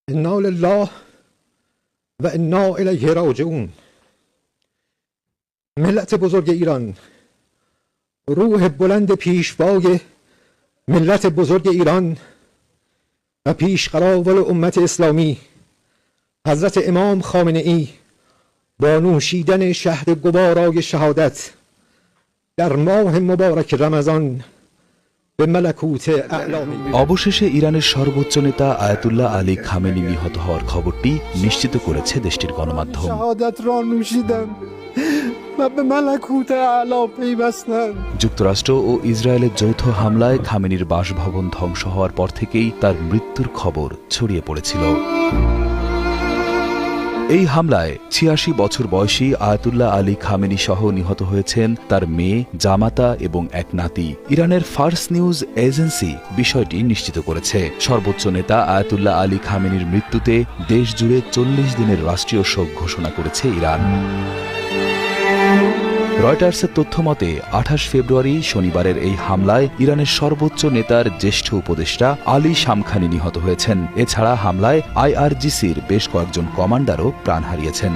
انا لله و انا الیه راجعون. ملت بزرگ ایران، روح بلند پیشوای ملت بزرگ ایران و پیشقراول امت اسلامی حضرت امام خامنه ای با نوشیدن شهد گوارای شهادت در ماه مبارک رمضان به ملکوت اعلا অবশেষে ইরানের সর্বোচ্চ নেতা আয়াতুল্লাহ আলী খামেনি নিহত হওয়ার খবরটি নিশ্চিত করেছে দেশটির গণমাধ্যম। شهادت را نوشیدم و به ملکوت اعلا پیوستم। যুক্তরাষ্ট্র ও ইসরায়েলের যৌথ হামলায় খামেনির বাসভবন ধ্বংস হওয়ার পর থেকেই তার মৃত্যুর খবর ছড়িয়ে পড়েছিল। এই হামলায় ৮৬ বছর বয়সী আয়াতুল্লাহ আলী খামেনি সহ নিহত হয়েছেন তার মেয়ে, জামাতা এবং এক নাতি। ইরানের ফার্স নিউজ এজেন্সি বিষয়টি নিশ্চিত করেছে। সর্বোচ্চ নেতা আয়াতুল্লাহ আলী খামেনির মৃত্যুতে দেশ জুড়ে ৪০ দিনের রাষ্ট্রীয় শোক ঘোষণা করেছে ইরান। রয়টার্সের তথ্য মতে ২৮ ফেব্রুয়ারি শনিবারের এই হামলায় ইরানের সর্বোচ্চ নেতার জ্যেষ্ঠ উপদেষ্টা আলী শামখানি নিহত হয়েছেন। এছাড়া হামলায় আইআরজিসির বেশ কয়েকজন কমান্ডারও প্রাণ হারিয়েছেন।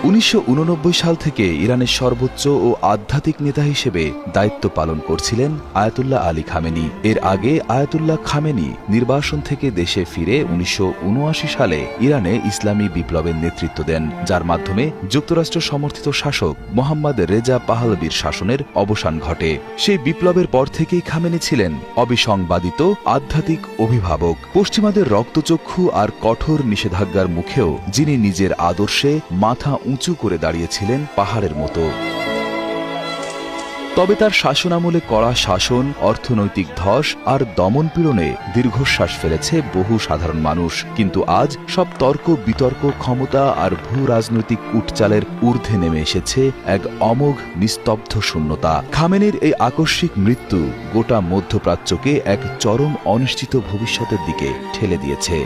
১৯৮৯ সাল থেকে ইরানের সর্বোচ্চ ও আধ্যাত্মিক নেতা হিসেবে দায়িত্ব পালন করছিলেন আয়াতুল্লাহ আলী খামেনি। এর আগে আয়াতুল্লাহ খামেনি নির্বাসন থেকে দেশে ফিরে ১৯৭৯ সালে ইরানে ইসলামী বিপ্লবের নেতৃত্ব দেন, যার মাধ্যমে যুক্তরাষ্ট্র সমর্থিত শাসক মোহাম্মদ রেজা পাহলভির শাসনের অবসান ঘটে। সেই বিপ্লবের পর থেকেই খামেনি ছিলেন অবিসংবাদিত আধ্যাত্মিক অভিভাবক। পশ্চিমাদের রক্তচক্ষু আর কঠোর নিষেধাজ্ঞার মুখেও যিনি নিজের আদর্শে মাথা উঁচু করে দাঁড়িয়েছিলেন পাহাড়ের মতো। তবে তার শাসনামলে কড়া শাসন, অর্থনৈতিক ধস আর দমনপীড়নে দীর্ঘশ্বাস ফেলেছে বহু সাধারণ মানুষ। কিন্তু আজ সব তর্ক বিতর্ক, ক্ষমতা আর ভূ রাজনৈতিক কুটচালের ঊর্ধ্বে নেমে এসেছে এক অমোঘ নিস্তব্ধ শূন্যতা। খামেনির এই আকস্মিক মৃত্যু গোটা মধ্যপ্রাচ্যকে এক চরম অনিশ্চিত ভবিষ্যতের দিকে ঠেলে দিয়েছে।